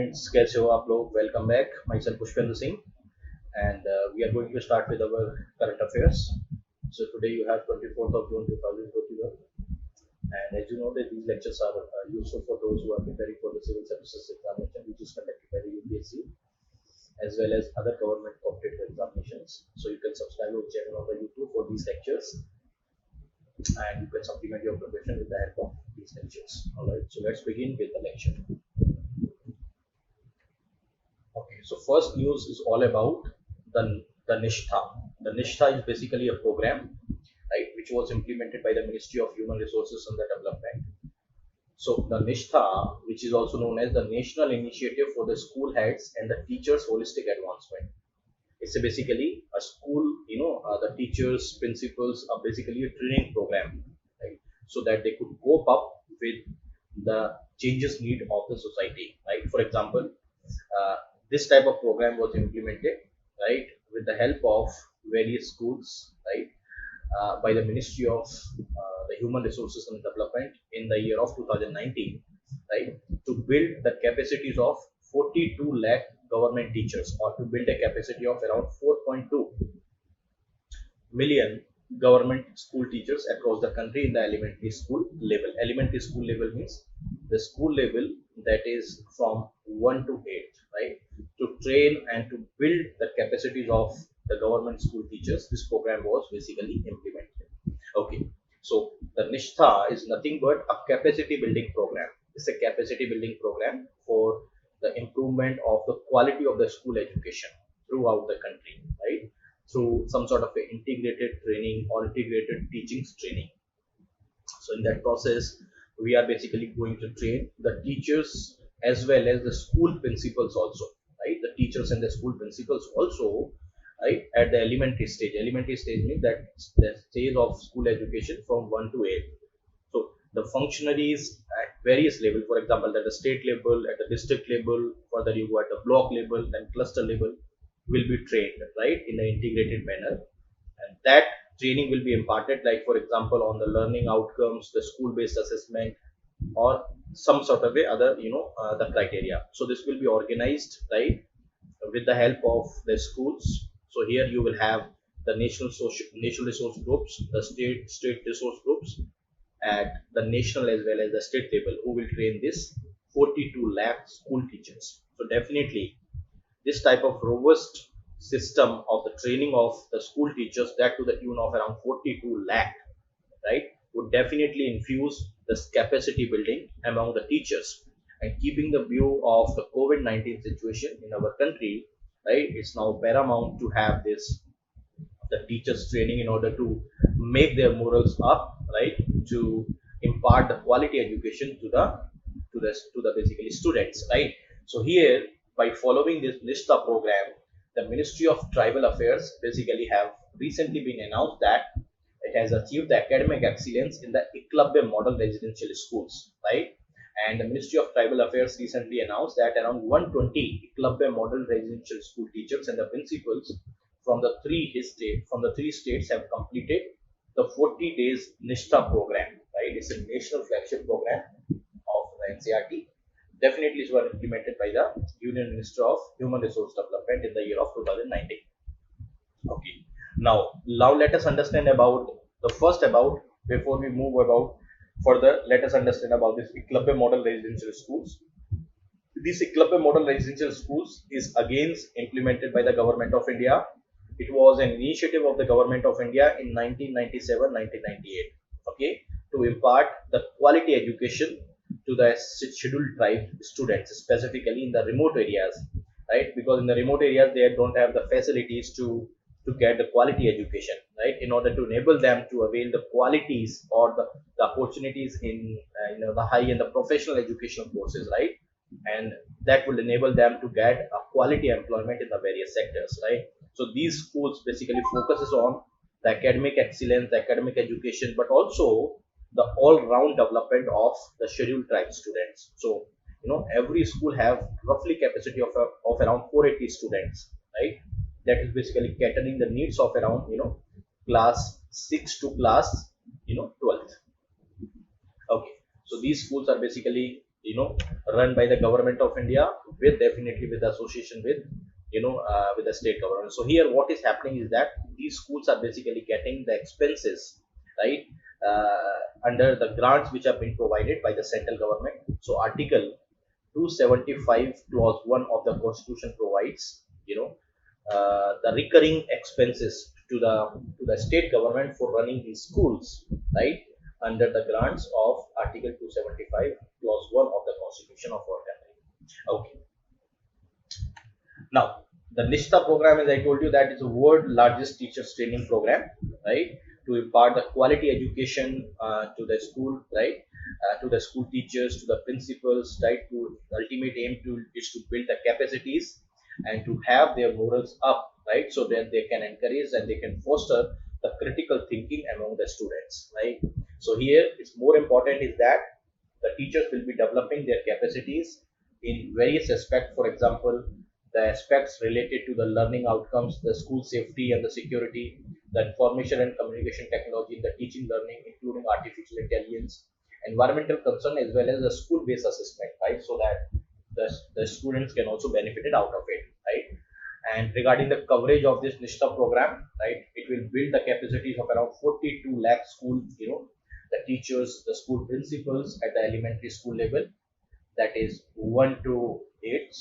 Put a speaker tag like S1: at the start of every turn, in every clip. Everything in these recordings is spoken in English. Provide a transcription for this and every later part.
S1: Friends, कैसे हो आप लोग? Welcome back. My self Pushpendra Singh and we are going to start with our current affairs. So today you have 24th of June 2021, and as you know that these lectures are useful for those who are preparing for the civil services examination which is conducted by the UPSC as well as other government competitive examinations. So you can subscribe our channel on the YouTube for these lectures, and you can supplement your preparation with the help of these lectures. Alright, so let's begin with the lecture. Okay, so first news is all about the Nishtha. The Nishtha is basically a program, right, which was implemented by the Ministry of Human Resources and Development. So the Nishtha, which is also known as the National Initiative for the School Heads and the Teachers Holistic Advancement. It's basically a school, the teachers, principals are basically a training program, right, so that they could cope up with the changes need of the society, right? For example, this type of program was implemented, right, with the help of various schools, right, by the Ministry of the Human Resources and Development in the year of 2019, right, to build the capacities of 42 lakh government teachers, or to build a capacity of around 4.2 million government school teachers across the country in the elementary school level. Elementary school level means the school level that is from 1 to 8, right? To train and to build the capacities of the government school teachers, this program was basically implemented. Okay, so the Nishtha is nothing but a capacity building program. It's a capacity building program for the improvement of the quality of the school education throughout the country, right? Through some sort of a integrated training or integrated teachings training. So in that process, we are basically going to train the teachers as well as the school principals also, right? The teachers and the school principals also, right, at the elementary stage. Elementary stage means that the stage of school education from 1 to 8. So the functionaries at various level, for example, at the state level, at the district level, further you go at the block level, then cluster level, will be trained, right, in an integrated manner. And that training will be imparted, like for example, on the learning outcomes, the school-based assessment, or some sort of a other, the criteria. So this will be organized, right, with the help of the schools. So here you will have the national resource groups, the state resource groups at the national as well as the state level, who will train this 42 lakh school teachers. So definitely this type of robust system of the training of the school teachers, that to the tune of around 42 lakh, right, would definitely infuse this capacity building among the teachers. And keeping the view of the COVID-19 situation in our country, right, it's now paramount to have this the teachers training in order to make their morals up, right, to impart the quality education to the basically students, right? So here, by following this Nishtha program, the Ministry of Tribal Affairs basically have recently been announced that it has achieved the academic excellence in the Eklavya model residential schools, right? And the Ministry of Tribal Affairs recently announced that around 120 Eklavya model residential school teachers and the principals from the three states have completed the 40 days Nishtha program, right? It's a national flagship program of the NCRT. Definitely it was implemented by the Union Minister of Human Resource Development in the year of 2019. Okay. Now let us understand about the first about before we move about further. Let us understand about this Eklavya model residential schools. This Eklavya model residential schools is again implemented by the government of India. It was an initiative of the government of India in 1997-1998. Okay, to impart the quality education to the scheduled tribe students, specifically in the remote areas, right? Because in the remote areas they don't have the facilities to get the quality education, right? In order to enable them to avail the qualities or the opportunities in the high and the professional educational courses, right? And that will enable them to get a quality employment in the various sectors, right? So these schools basically focuses on the academic excellence, the academic education, but also the all-round development of the scheduled tribe students. So every school have roughly capacity of around 480 students, right? That is basically catering the needs of around class 6 to class 12th. Okay, so these schools are basically run by the government of India, with definitely with association with with the state government. So here what is happening is that these schools are basically getting the expenses, right, under the grants which have been provided by the central government. So article 275 clause 1 of the constitution provides the recurring expenses to the state government for running these schools, right, under the grants of article 275 clause 1 of the constitution of our country. Okay, now the Nishta program, as I told you, that is the world largest teachers training program, right, to impart the quality education to the school, right, to the school teachers, to the principals, right, to the ultimate aim to is to build the capacities and to have their morals up, right, so that they can encourage and they can foster the critical thinking among the students, right. So here it's more important is that the teachers will be developing their capacities in various aspects. For example, the aspects related to the learning outcomes, the school safety and the security, the information and communication technology, the teaching learning, including artificial intelligence, environmental concern, as well as the school-based assessment, right? So that the students can also benefit out of it, right? And regarding the coverage of this Nishta program, right, it will build the capacities of around 42 lakh school, the teachers, the school principals at the elementary school level, that is 1 to 8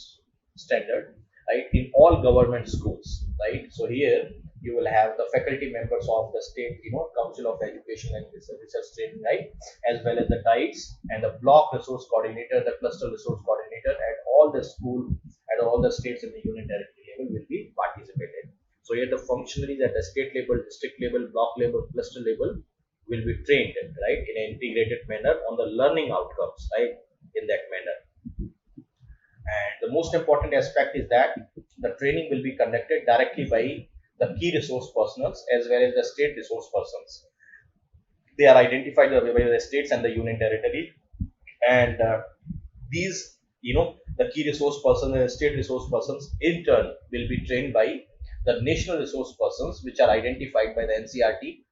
S1: standard, right, in all government schools, right. So here you will have the faculty members of the state, council of education and research training, right, as well as the TIEs and the block resource coordinator, the cluster resource coordinator at all the school, at all the states in the union territory level will be participated. So here the functionaries at the state level, district level, block level, cluster level will be trained, right, in an integrated manner on the learning outcomes, right, in that manner. And the most important aspect is that the training will be conducted directly by the key resource persons as well as the state resource persons. They are identified by the states and the union territory, and these, the key resource persons and state resource persons in turn will be trained by the national resource persons, which are identified by the NCRT,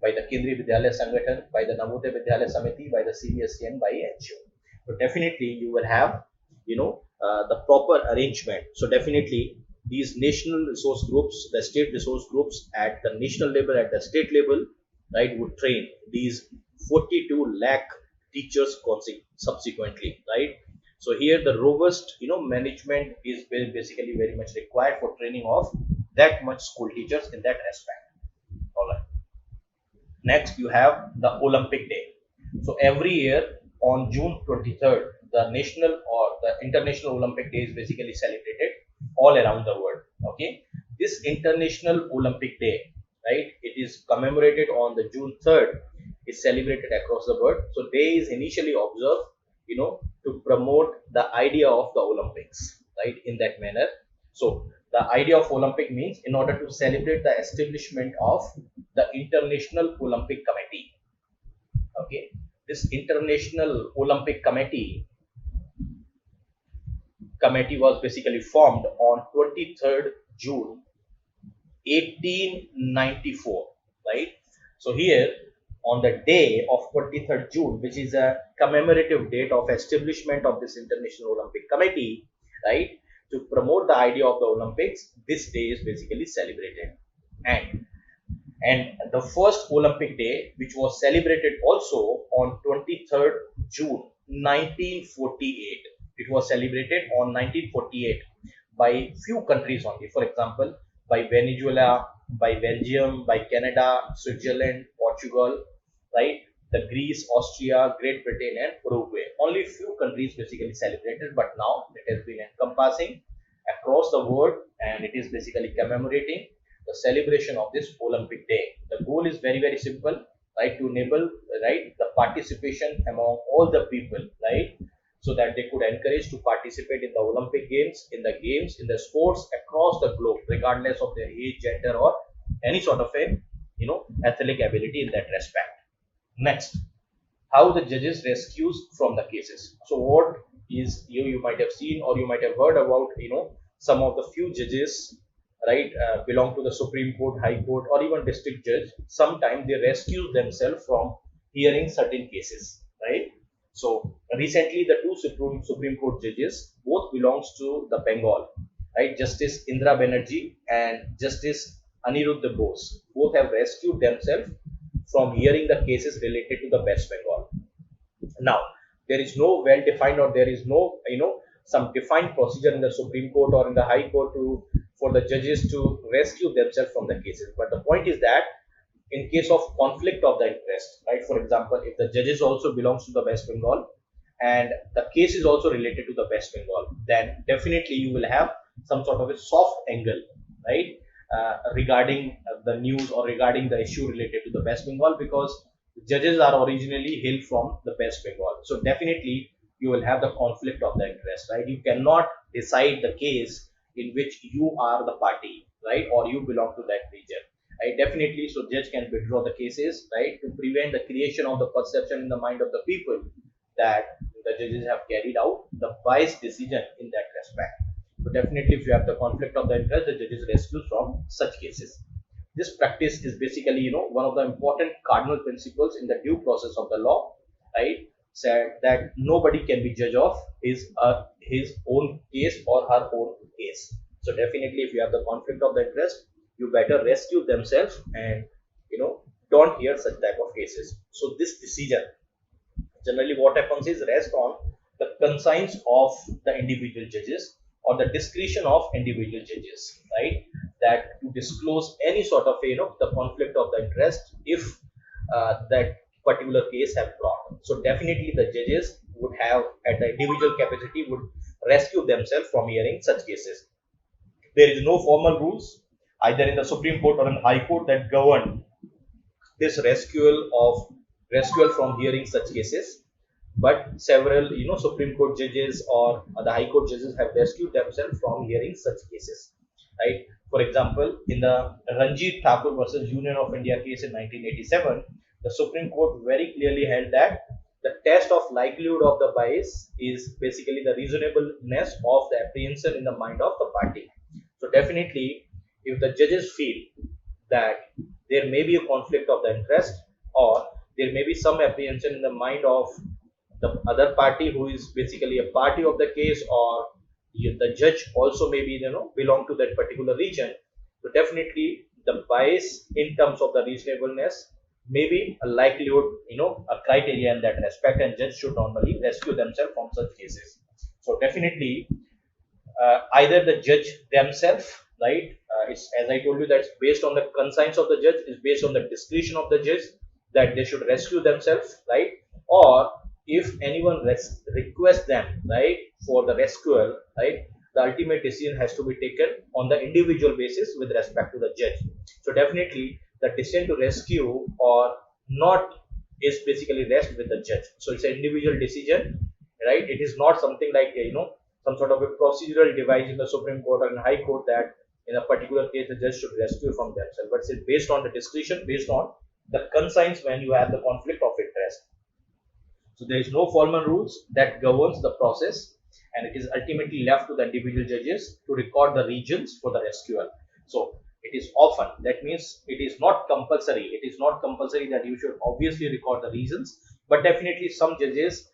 S1: by the Kendriya Vidyalaya Sangathan, by the Navodaya Vidyalaya Samiti, by the CBSE, and by NGO. So definitely you will have, the proper arrangement. So definitely these national resource groups, the state resource groups at the national level, at the state level, right, would train these 42 lakh teachers subsequently, right. So here the robust, management is basically very much required for training of that much school teachers in that aspect. All right. Next, you have the Olympic Day. So every year on June 23rd, the national or the International Olympic Day is basically celebrated all around the world. Okay, this International Olympic Day, right, it is commemorated on the June 3rd, is celebrated across the world. So day is initially observed, to promote the idea of the Olympics, right, in that manner. So the idea of Olympic means in order to celebrate the establishment of the International Olympic Committee. Okay, this International Olympic Committee was basically formed on 23rd June 1894, right. So here on the day of 23rd June, which is a commemorative date of establishment of this International Olympic Committee, right, to promote the idea of the Olympics, this day is basically celebrated. And the first Olympic Day, which was celebrated also on 23rd June 1948, it was celebrated on 1948 by few countries only. For example, by Venezuela, by Belgium, by Canada, Switzerland, Portugal, right, the Greece, Austria, Great Britain, and Uruguay. Only few countries basically celebrated, but now it has been encompassing across the world, and it is basically commemorating the celebration of this Olympic Day. The goal is very, very simple, right, to enable, right, the participation among all the people, right, so that they could encourage to participate in the Olympic Games, in the sports across the globe, regardless of their age, gender, or any sort of a, athletic ability in that respect. Next, how the judges rescues from the cases. So what is, you might have seen or you might have heard about, some of the few judges, right, belong to the Supreme Court, High Court, or even district judge. Sometimes they rescue themselves from hearing certain cases, right. So recently, the two Supreme Court judges both belongs to the Bengal, right? Justice Indra Banerjee and Justice Aniruddha Bose both have rescued themselves from hearing the cases related to the West Bengal. Now, there is no well-defined, or there is no, some defined procedure in the Supreme Court or in the High Court to for the judges to rescue themselves from the cases. But the point is that in case of conflict of the interest, right? For example, if the judges also belongs to the West Bengal and the case is also related to the West Bengal, then definitely you will have some sort of a soft angle, right? Regarding the news or regarding the issue related to the West Bengal, because the judges are originally hailed from the West Bengal. So definitely you will have the conflict of the interest, right? You cannot decide the case in which you are the party, right? Or you belong to that region. Right, definitely, so judge can withdraw the cases, right, to prevent the creation of the perception in the mind of the people that the judges have carried out the biased decision in that respect. So definitely, if you have the conflict of the interest, the judges rescue from such cases. This practice is basically, one of the important cardinal principles in the due process of the law, right? Said that nobody can be judge of his own case or her own case. So definitely, if you have the conflict of the interest, you better rescue themselves and don't hear such type of cases. So this decision, generally what happens is, rest on the conscience of the individual judges or the discretion of individual judges, right? That to disclose any sort of the conflict of the interest if that particular case have brought. So definitely the judges would have at the individual capacity would rescue themselves from hearing such cases. There is no formal rules either in the Supreme Court or in the High Court that govern this rescual from hearing such cases. But several Supreme Court judges or the High Court judges have rescued themselves from hearing such cases. Right. For example, in the Ranjit Thakur versus Union of India case in 1987, the Supreme Court very clearly held that the test of likelihood of the bias is basically the reasonableness of the apprehension in the mind of the party. So definitely, if the judges feel that there may be a conflict of the interest or there may be some apprehension in the mind of the other party who is basically a party of the case, or the judge also maybe belong to that particular region, so definitely the bias in terms of the reasonableness may be a likelihood, a criteria in that respect, and judge should normally rescue themselves from such cases. So definitely either the judge themselves, right? It's as I told you, that's based on the conscience of the judge, is based on the discretion of the judge that they should rescue themselves, right? Or if anyone requests them, right, for the rescuer, right, the ultimate decision has to be taken on the individual basis with respect to the judge. So definitely the decision to rescue or not is basically rest with the judge. So it's an individual decision, right? It is not something like some sort of a procedural device in the Supreme Court or in the High Court that in a particular case the judge should rescue from themselves. But it's based on the discretion, based on the conscience when you have the conflict of interest. So there is no formal rules that governs the process, and it is ultimately left to the individual judges to record the regions for the rescuer. So it is often, that means it is not compulsory. It is not compulsory that you should obviously record the reasons, but definitely some judges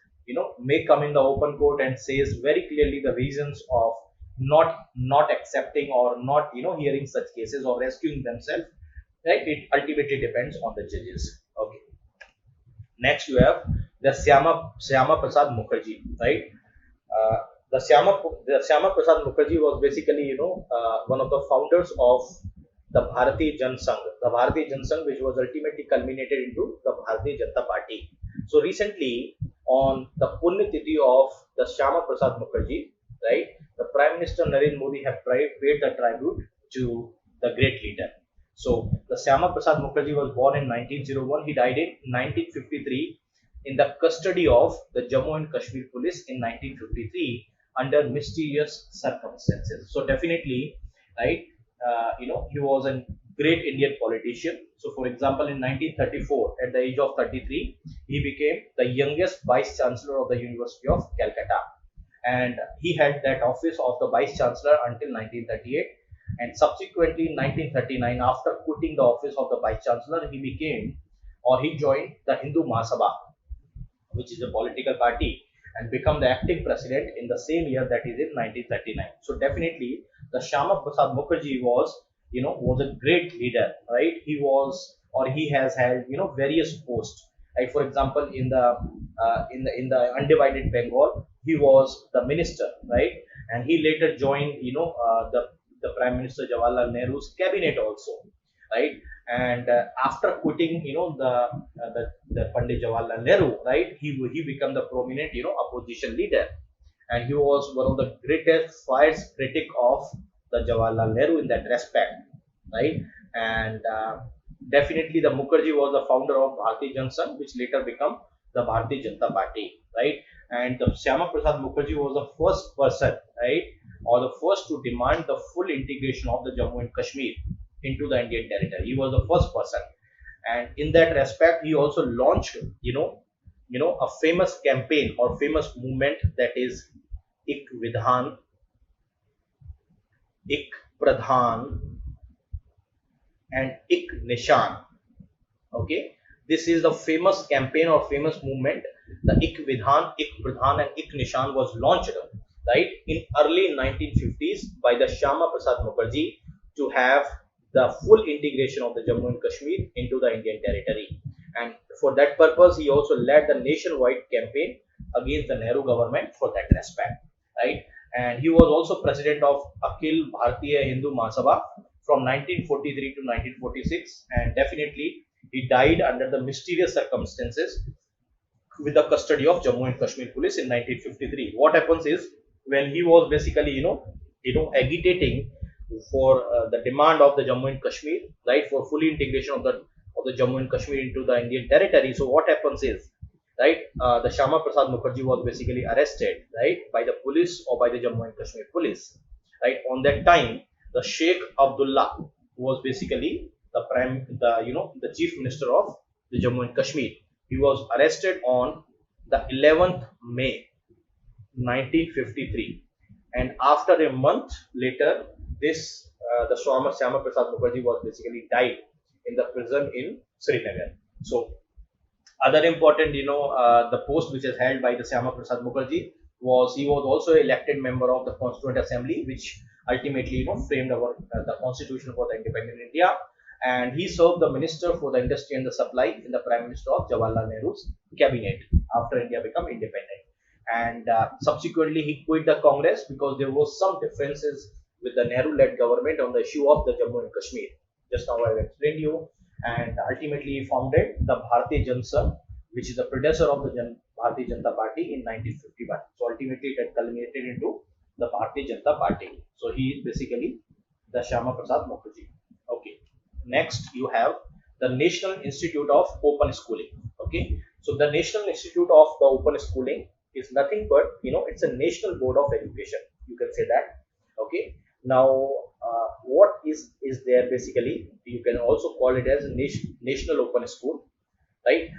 S1: may come in the open court and says very clearly the reasons of not accepting or not hearing such cases or rescuing themselves, right? It ultimately depends on the judges. Okay, next you have the Syama Prasad Mukherjee, right? The Syama Prasad Mukherjee was basically one of the founders of the Bharatiya Jan Sangh, which was ultimately culminated into the Bharatiya Janata Party. So recently, on the Punya Tithi of the Syama Prasad Mukherjee, right, the Prime Minister Narendra Modi have paid the tribute to the great leader. So the Syama Prasad Mukherjee was born in 1901. He died in 1953 in the custody of the Jammu and Kashmir police in 1953 under mysterious circumstances. So definitely, right, he was a great Indian politician. So for example, in 1934, at the age of 33, he became the youngest Vice Chancellor of the University of Calcutta. And he held that office of the Vice Chancellor until 1938. And subsequently, in 1939, after quitting the office of the Vice Chancellor, he joined the Hindu Mahasabha, which is a political party, and become the acting president in the same year, that is in 1939. So definitely the Shyama Prasad Mukherjee was, was a great leader, right? He was, or he has held, various posts. Like for example, in the undivided Bengal, he was the minister, right? And he later joined, the Prime Minister Jawaharlal Nehru's cabinet also, right? And after quitting, the Pandit Jawaharlal Nehru, right? He became the prominent, opposition leader, and he was one of the greatest fierce critic of the Jawaharlal Nehru in that respect, right? And definitely the Mukherjee was the founder of Bharatiya Janata Sangh, which later became the Bharatiya Janata Party, right? And the Shyama Prasad Mukherjee was the first person, right, or the first to demand the full integration of the Jammu and Kashmir into the Indian territory. He was the first person, and in that respect, he also launched, a famous campaign or famous movement, that is Ik Vidhan, Ik Pradhan, and Ik Nishan. Okay, this is the famous campaign or famous movement. The Ik Vidhan, Ik Pradhan, and Ik Nishan was launched, right, in early 1950s by the Shyama Prasad Mukherjee to have the full integration of the Jammu and Kashmir into the Indian territory. And for that purpose, he also led the nationwide campaign against the Nehru government for that respect, right? And he was also president of Akhil Bharatiya Hindu Mahasabha from 1943 to 1946, and definitely he died under the mysterious circumstances with the custody of Jammu and Kashmir police in 1953. What happens is, when he was basically, agitating for the demand of the Jammu and Kashmir, right, for fully integration of the Jammu and Kashmir into the Indian territory. So what happens is, right, the Shyama Prasad Mukherjee was basically arrested, right, by the police or by the Jammu and Kashmir police, right. On that time, the Sheikh Abdullah was basically the chief minister of the Jammu and Kashmir. He was arrested on the 11th May 1953, and after a month later, the Shyama Prasad Mukherjee was basically died in the prison in Srinagar. So other important, the post which is held by the Shyama Prasad Mukherjee was, he was also elected member of the Constituent Assembly, which ultimately, framed the constitution for the independent India. And he served the minister for the industry and the supply in the Prime Minister of Jawaharlal Nehru's cabinet after India became independent. And subsequently, he quit the Congress because there was some differences with the Nehru-led government on the issue of the Jammu and Kashmir. Just now I have explained you. And ultimately, he founded the Bharatiya Janata Sangh, which is the predecessor of the Bharatiya Janata Party in 1951. So ultimately, it had culminated into the Bharatiya Janata Party. So he is basically the Shyama Prasad Mukherjee. Okay. Next, you have the National Institute of Open Schooling. Okay. So the National Institute of the Open Schooling is nothing but, it's a national board of education. You can say that. Okay. Now, what is there basically? You can also call it as a National Open School, right?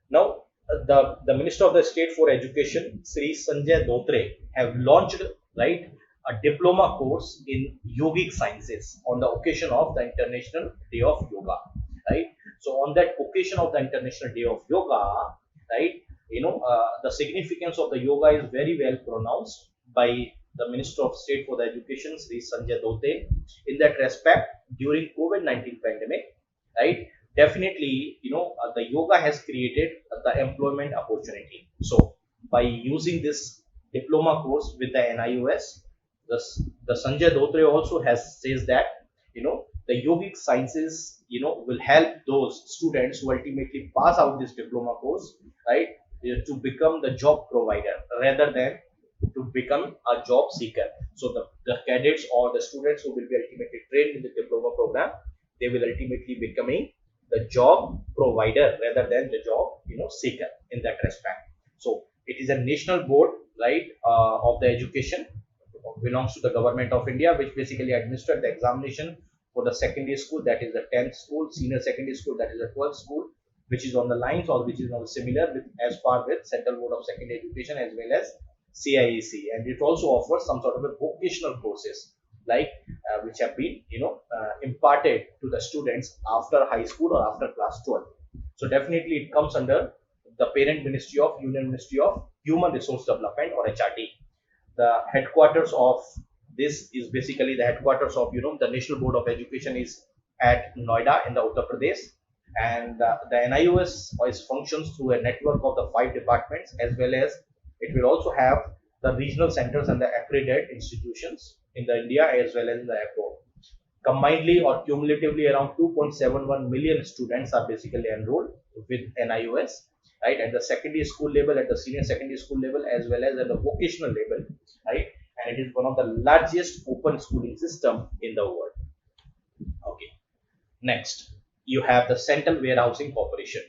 S1: Now, the Minister of the State for Education, Sri Sanjay Dhotre, have launched, right, a diploma course in yogic sciences on the occasion of the International Day of Yoga, right? So on that occasion of the International Day of Yoga, right, the significance of the yoga is very well pronounced by the Minister of State for the Education, Sri Sanjay Dhotre. In that respect, during COVID-19 pandemic, right, definitely, the yoga has created the employment opportunity. So by using this diploma course with the NIOS, the Sanjay Dhotre also says that, the yogic sciences, will help those students who ultimately pass out this diploma course, right, to become the job provider rather than to become a job seeker. So the cadets or the students who will be ultimately trained in the diploma program, they will ultimately becoming the job provider rather than the job seeker in that respect. So it is a national board, right, of the education, belongs to the government of India, which basically administered the examination for the secondary school, that is the 10th school, senior secondary school, that is the 12th school, which is on the lines or which is on similar with as far with Central Board of Secondary Education as well as CIEC, and it also offers some sort of a vocational courses like which have been imparted to the students after high school or after class 12. So definitely it comes under the parent ministry of Union Ministry of Human Resource Development, or HRD. The headquarters of this is basically the headquarters of the National Board of Education is at Noida in the Uttar Pradesh, and the NIOS is functions through a network of the 5 departments, as well as it will also have the regional centers and the accredited institutions in the India as well as in the abroad. Combinedly or cumulatively, around 2.71 million students are basically enrolled with NIOS, right, at the secondary school level, at the senior secondary school level, as well as at the vocational level, right, and it is one of the largest open schooling system in the world. Okay, next you have the Central Warehousing Corporation.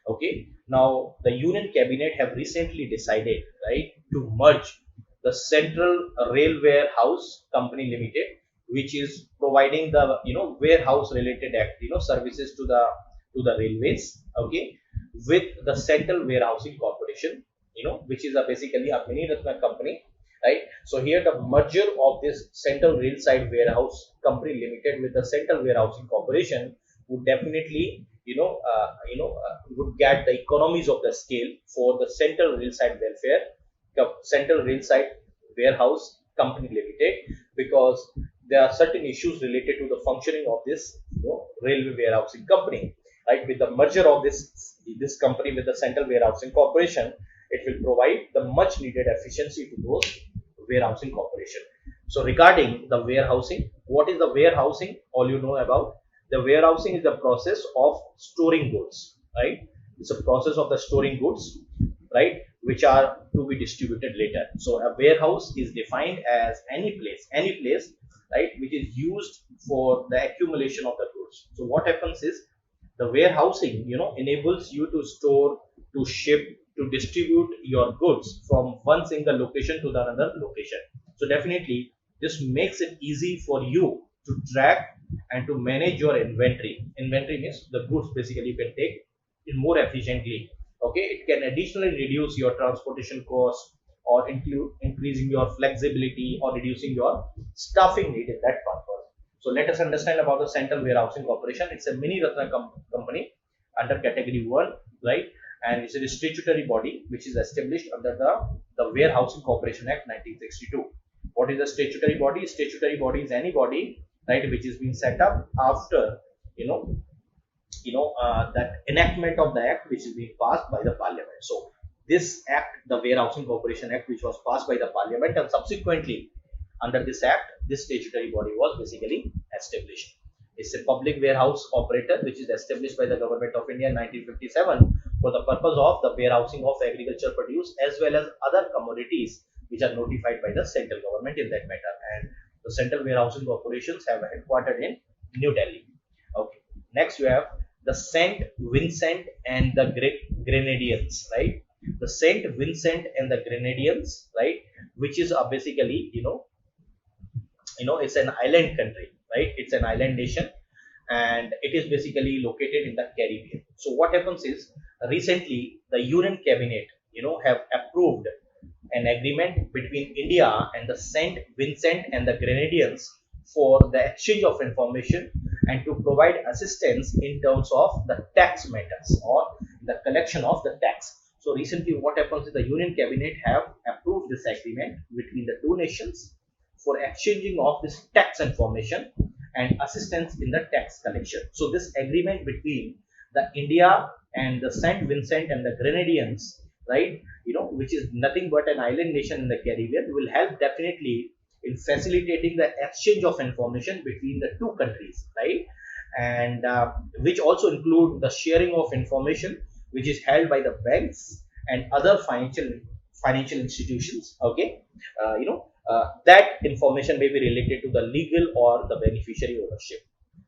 S1: Okay, now the Union Cabinet have recently decided, right, to merge the Central Railway House Company Limited, which is providing the warehouse related services to the railways, okay, with the Central Warehousing Corporation, which is basically a mini Ratna company, right. So here the merger of this Central Railside Warehouse Company Limited with the Central Warehousing Corporation would definitely would get the economies of the scale for the Central Railside Central Railside Warehouse Company Limited, because there are certain issues related to the functioning of this railway warehousing company, right. With the merger of this company with the Central Warehousing Corporation, it will provide the much needed efficiency to those warehousing corporation. So regarding the warehousing, what is the warehousing? All you know about the warehousing is the process of storing goods, right. It's a process of the storing goods, right, which are to be distributed later. So a warehouse is defined as any place, right, which is used for the accumulation of the goods. So what happens is the warehousing enables you to store, to ship, to distribute your goods from one single location to the another location. So definitely this makes it easy for you to track and to manage your inventory means the goods basically you can take it more efficiently. Okay, it can additionally reduce your transportation cost, or include increasing your flexibility, or reducing your staffing need in that purpose. So let us understand about the Central Warehousing Corporation. It's a mini Ratna company under category 1, right, and it's a statutory body which is established under the Warehousing Corporation Act 1962. What is a statutory body? Statutory body is any body, right, which is being set up after that enactment of the act which is being passed by the parliament. So this act, the Warehousing Corporation Act, which was passed by the parliament, and subsequently under this act, this statutory body was basically established. It's a public warehouse operator which is established by the government of India in 1957 for the purpose of the warehousing of agricultural produce as well as other commodities which are notified by the central government in that matter. And the Central Warehousing Corporations have a headquartered in New Delhi. Okay. Next, you have the Saint Vincent and the Grenadines, right? The Saint Vincent and the Grenadines, right? Which is basically, it's an island country, right? It's an island nation, and it is basically located in the Caribbean. So what happens is recently the Union Cabinet, have approved an agreement between India and the Saint Vincent and the Grenadines for the exchange of information and to provide assistance in terms of the tax matters or the collection of the tax. So recently what happens is the Union Cabinet have approved this agreement between the two nations for exchanging of this tax information and assistance in the tax collection. So this agreement between the India and the Saint Vincent and the Grenadines, right, which is nothing but an island nation in the Caribbean, will help definitely in facilitating the exchange of information between the two countries, right, and which also include the sharing of information which is held by the banks and other financial institutions. Okay, that information may be related to the legal or the beneficiary ownership.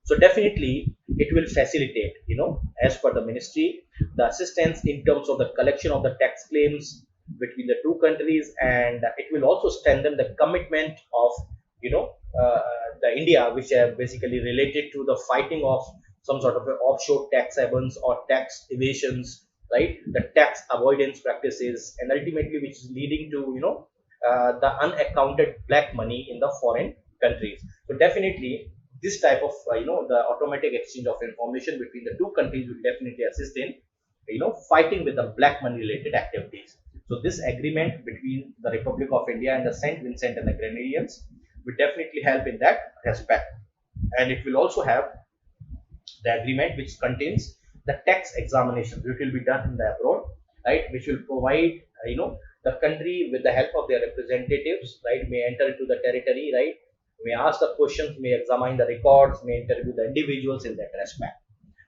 S1: So definitely it will facilitate, as per the ministry, the assistance in terms of the collection of the tax claims between the two countries, and it will also strengthen the commitment of, the India, which are basically related to the fighting of some sort of offshore tax havens or tax evasions, right? The tax avoidance practices, and ultimately which is leading to, the unaccounted black money in the foreign countries. So definitely this type of the automatic exchange of information between the two countries will definitely assist in fighting with the black money related activities. So this agreement between the Republic of India and the Saint Vincent and the Grenadines will definitely help in that respect. And it will also have the agreement which contains the tax examination which will be done in the abroad, right, which will provide the country with the help of their representatives, right, may enter into the territory, right, may ask the questions, may examine the records, may interview the individuals in that respect.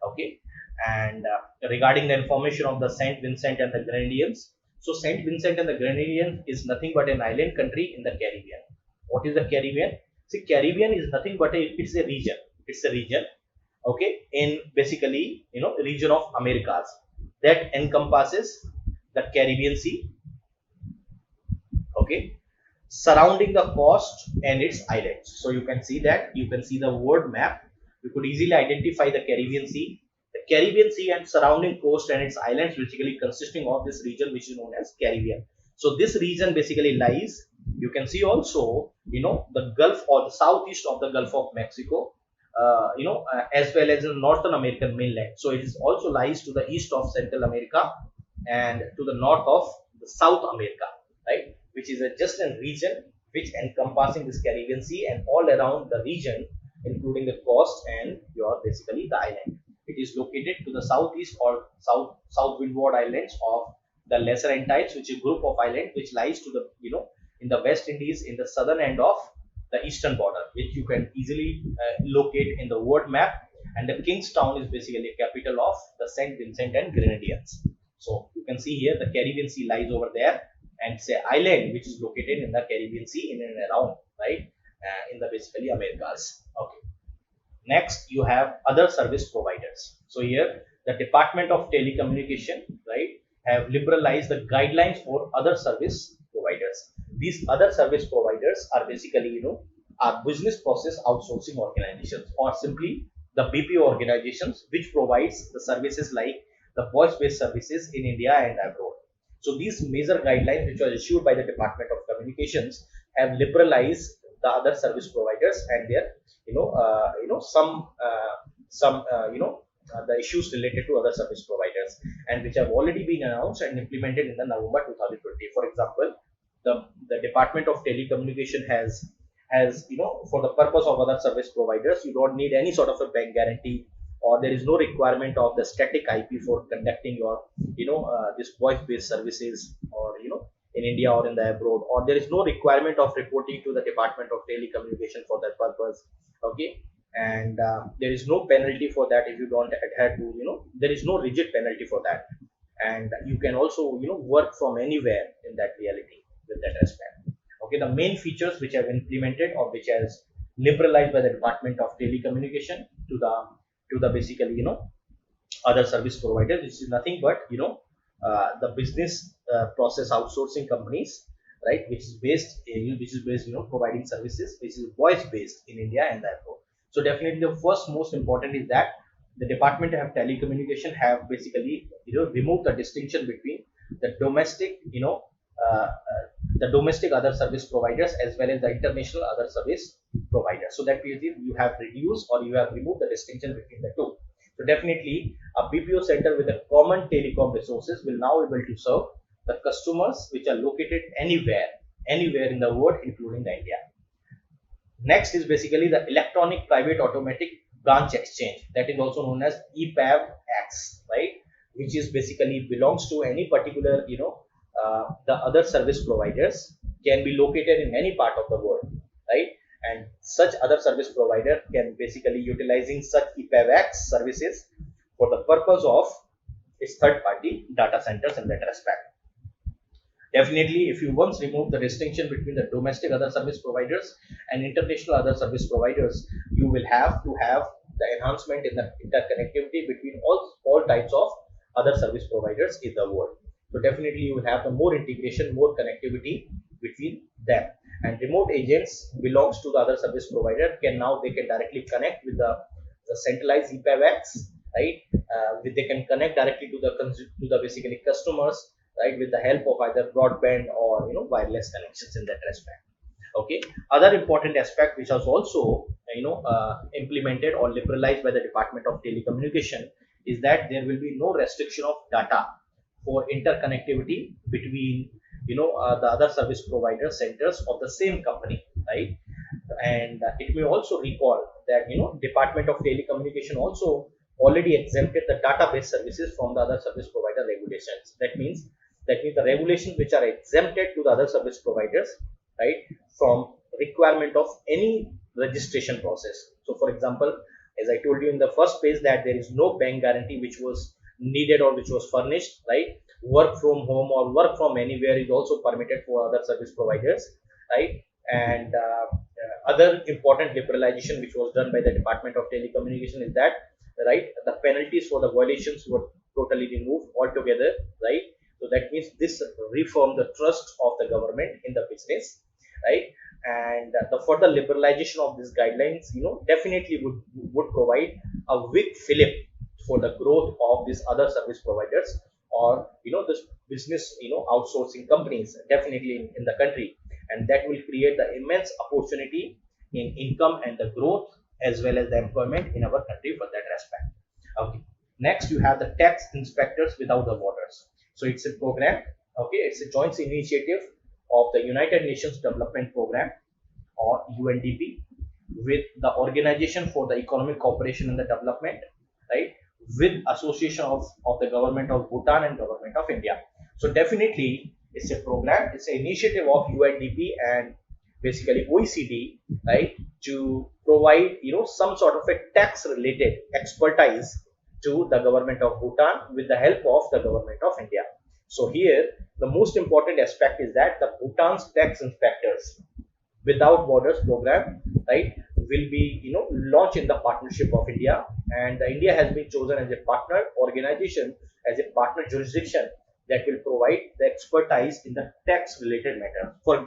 S1: Okay. And regarding the information of the Saint Vincent and the Grenadines, so Saint Vincent and the Grenadines is nothing but an island country in the Caribbean. What is the Caribbean? See, Caribbean is nothing but it's a region. It's a region, okay, in basically region of Americas that encompasses the Caribbean Sea, okay, surrounding the coast and its islands. So you can see that, you can see the world map, you could easily identify the Caribbean Sea. The Caribbean Sea and surrounding coast and its islands basically consisting of this region which is known as Caribbean. So this region basically lies, you can see also the Gulf or the southeast of the Gulf of Mexico, as well as the Northern American mainland. So it is also lies to the east of Central America and to the north of the South America, right, which is just a region which encompassing this Caribbean Sea and all around the region, including the coast and your basically the island. It is located to the southeast or south windward islands of the Lesser Antilles, which is a group of islands which lies to the in the West Indies in the southern end of the eastern border, which you can easily locate in the world map. And the Kingstown is basically a capital of the Saint Vincent and Grenadines. So you can see here the Caribbean Sea lies over there, and say island which is located in the Caribbean Sea in and around, right, in the basically Americas. Okay. Next, you have other service providers. So here the Department of Telecommunication, right, have liberalized the guidelines for other service providers. These other service providers are basically are business process outsourcing organizations, or simply the BPO organizations which provides the services like the voice-based services in India and abroad. So these major guidelines which were issued by the Department of Communications have liberalized the other service providers and their the issues related to other service providers, and which have already been announced and implemented in the November 2020. For example, the Department of Telecommunication has for the purpose of other service providers, you don't need any sort of a bank guarantee, or there is no requirement of the static IP for conducting your this voice based services, or in India or in the abroad, or there is no requirement of reporting to the Department of Telecommunication for that purpose. Okay. And there is no penalty for that if you don't adhere to there is no rigid penalty for that, and you can also work from anywhere in that reality with that respect. Okay, the main features which have implemented or which has liberalized by the Department of Telecommunication to the basically other service providers, which is nothing but the business process outsourcing companies, right, which is based providing services which is voice based in India and abroad. So definitely the first most important is that the Department of Telecommunication have basically removed the distinction between the domestic the domestic other service providers as well as the international other service providers. So that means you have reduced or you have removed the distinction between the two. So definitely a BPO center with a common telecom resources will now able to serve the customers which are located anywhere in the world, including the India. Next is basically the Electronic Private Automatic Branch Exchange, that is also known as EPAB-X, right, which is basically belongs to any particular the other service providers, can be located in any part of the world, right, and such other service provider can basically utilizing such EPAB-X services for the purpose of its third party data centers in that respect. Definitely, if you once remove the distinction between the domestic other service providers and international other service providers, you will have to have the enhancement in the interconnectivity between all types of other service providers in the world. So definitely you will have the more integration, more connectivity between them. And remote agents belongs to the other service provider they can directly connect with the centralized EPAB-X, right? They can connect directly to the basically customers, right, with the help of either broadband or wireless connections in that respect. Okay. Other important aspect which was also implemented or liberalized by the Department of Telecommunication is that there will be no restriction of data for interconnectivity between the other service provider centers of the same company, right? And it may also recall that Department of Telecommunication also already exempted the database services from the other service provider regulations. That means the regulations which are exempted to the other service providers, right, from requirement of any registration process. So for example, as I told you in the first page, that there is no bank guarantee which was needed or which was furnished, right? Work from home or work from anywhere is also permitted for other service providers, right? And other important liberalization which was done by the Department of Telecommunication is that, right, the penalties for the violations were totally removed altogether, right? So that means this reformed the trust of the government in the business, right? And the further liberalization of these guidelines, definitely would provide a big fillip for the growth of these other service providers, or this business outsourcing companies, definitely in the country, and that will create the immense opportunity in income and the growth as well as the employment in our country for that respect. Okay. Next, you have the tax inspectors without the borders. So it's a program. Okay, it's a joint initiative of the United Nations Development Program, or UNDP, with the Organization for the Economic Cooperation and the Development, right, with association of the government of Bhutan and government of India. So definitely it's a program, it's an initiative of UNDP and basically OECD, right, to provide some sort of a tax related expertise to the government of Bhutan with the help of the government of India. So here the most important aspect is that the Bhutan's tax inspectors without borders program, right, will be launched in the partnership of India, and India has been chosen as a partner organization, as a partner jurisdiction that will provide the expertise in the tax related matter. For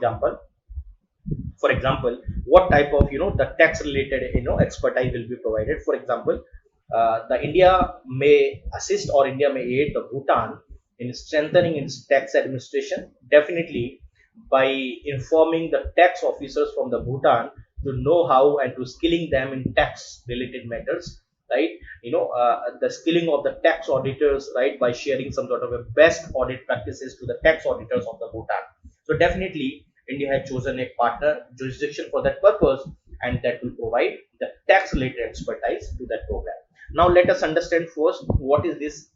S1: example, what type of the tax related expertise will be provided? For example, the India may assist or India may aid the Bhutan in strengthening its tax administration, definitely by informing the tax officers from the Bhutan to know how and to skilling them in tax related matters, right? The skilling of the tax auditors, right, by sharing some sort of a best audit practices to the tax auditors of the Bhutan. So definitely India has chosen a partner jurisdiction for that purpose, and that will provide the tax related expertise to that program. Now let us understand first what is this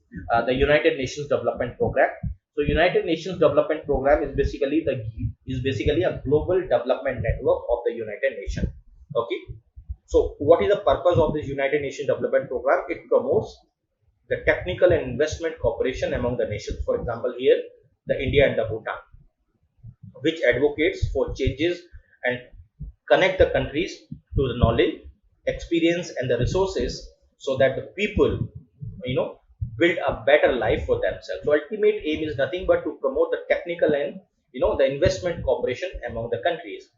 S1: the United Nations Development Program. So United Nations Development Program is basically a global development network of the United Nations. Okay. So what is the purpose of this United Nations Development Program? It promotes the technical and investment cooperation among the nations. For example, here the India and the Bhutan, which advocates for changes and connect the countries to the knowledge, experience, and the resources, so that the people build a better life for themselves. So ultimate aim is nothing but to promote the technical and the investment cooperation among the countries.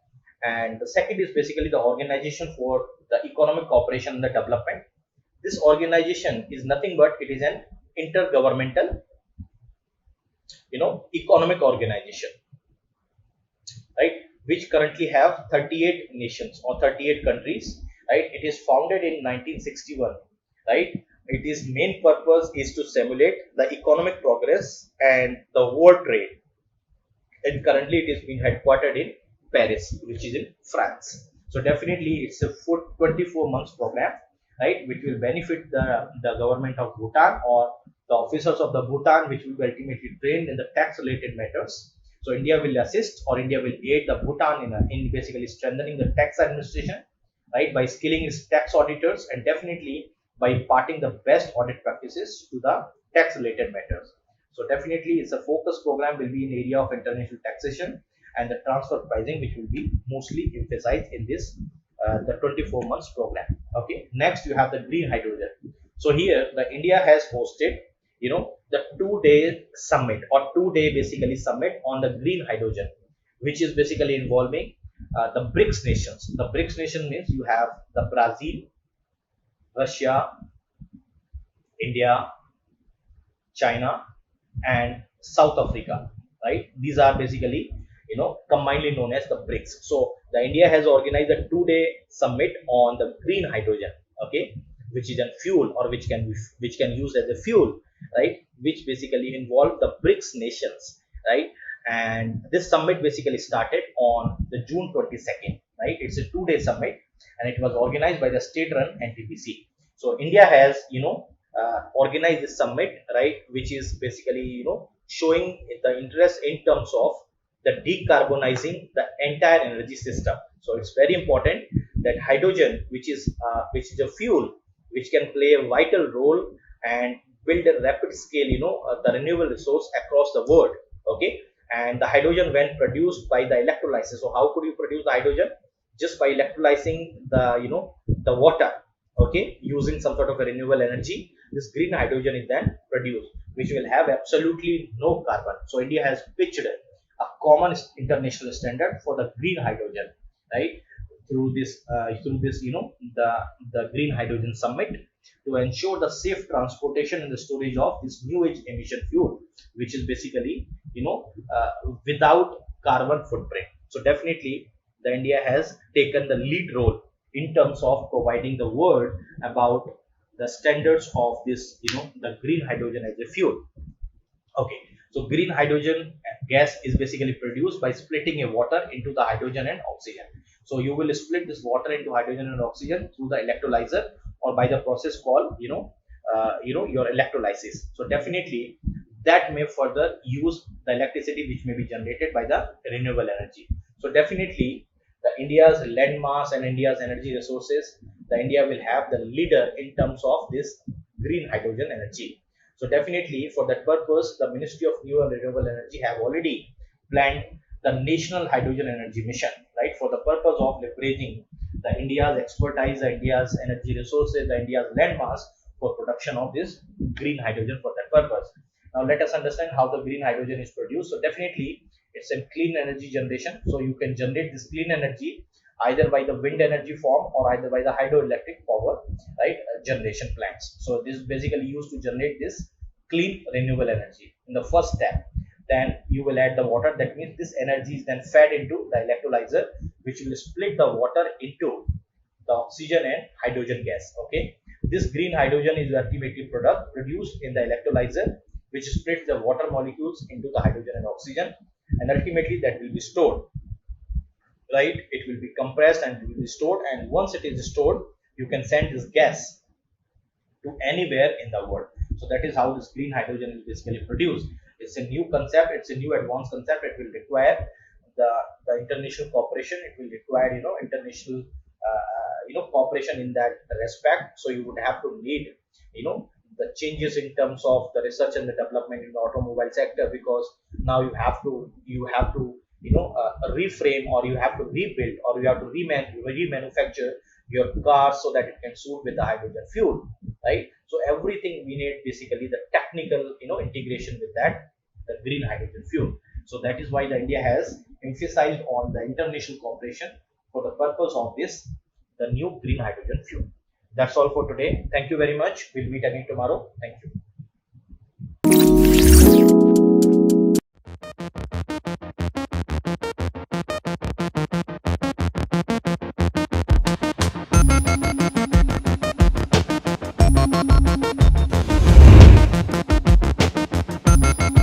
S1: And the second is basically the Organization for the Economic Cooperation and the Development. This organization is nothing but it is an intergovernmental economic organization, right, which currently have 38 nations or 38 countries, right. It is founded in 1961, right. Its main purpose is to stimulate the economic progress and the world trade, and currently it is being headquartered in Paris, which is in France. So definitely it's a 24 months program, right, which will benefit the government of Bhutan or the officers of the Bhutan, which will be ultimately trained in the tax related matters. So India will assist or India will aid the Bhutan in basically strengthening the tax administration, right, by skilling its tax auditors, and definitely by imparting the best audit practices to the tax related matters. So definitely it's a focus program will be in area of international taxation and the transfer pricing, which will be mostly emphasized in this the 24 months program. Okay. Next you have the green hydrogen. So here the India has hosted the 2-day summit or 2-day basically summit on the green hydrogen, which is basically involving the BRICS nations. The BRICS nation means you have the Brazil, Russia, India, China, and South Africa, right? These are basically combinedly known as the BRICS. So the India has organized a 2-day summit on the green hydrogen, okay, which is a fuel, or which can use as a fuel, right, which basically involve the BRICS nations, right. And this summit basically started on the June 22nd, right. It's a 2-day summit, and it was organized by the state-run NTPC. So India has, organized this summit, right, which is basically, showing the interest in terms of the decarbonizing the entire energy system. So it's very important that hydrogen, which is a fuel which can play a vital role and build a rapid scale, the renewable resource across the world. Okay, and the hydrogen when produced by the electrolysis. So how could you produce the hydrogen? Just by electrolyzing the water, okay, using some sort of a renewable energy. This green hydrogen is then produced, which will have absolutely no carbon. So India has pitched a common international standard for the green hydrogen, right, through this the green hydrogen summit, to ensure the safe transportation and the storage of this new age emission fuel, which is basically, without carbon footprint. So definitely the India has taken the lead role in terms of providing the world about the standards of this, the green hydrogen as a fuel. Okay, so green hydrogen gas is basically produced by splitting a water into the hydrogen and oxygen. So you will split this water into hydrogen and oxygen through the electrolyzer, or by the process called, your electrolysis. So definitely that may further use the electricity which may be generated by the renewable energy. So definitely the India's landmass and India's energy resources, the India will have the leader in terms of this green hydrogen energy. So definitely for that purpose, the Ministry of New and Renewable Energy have already planned the National Hydrogen Energy Mission, right, for the purpose of leveraging the India's expertise, the India's energy resources, the India's landmass for production of this green hydrogen for that purpose. Now let us understand how the green hydrogen is produced. So definitely it's a clean energy generation. So you can generate this clean energy either by the wind energy form or either by the hydroelectric power, right, generation plants. So this is basically used to generate this clean renewable energy. In the first step, then you will add the water. That means this energy is then fed into the electrolyzer, which will split the water into the oxygen and hydrogen gas. Okay, this green hydrogen is the ultimately product produced in the electrolyzer, which splits the water molecules into the hydrogen and oxygen, and ultimately that will be stored, right. It will be compressed and it will be stored, and once it is stored, you can send this gas to anywhere in the world. So that is how this green hydrogen is basically produced. It's a new concept, it's a new advanced concept. It will require the international cooperation. It will require, international cooperation in that respect. So you would have to need, the changes in terms of the research and the development in the automobile sector, because now you have to reframe, or you have to rebuild, or you have to remanufacture your car so that it can suit with the hydrogen fuel, right. So everything we need basically the technical, integration with that, the green hydrogen fuel. So that is why the India has emphasized on the international cooperation for the purpose of this, the new green hydrogen fuel. That's all for today. Thank you very much. We'll meet again tomorrow. Thank you.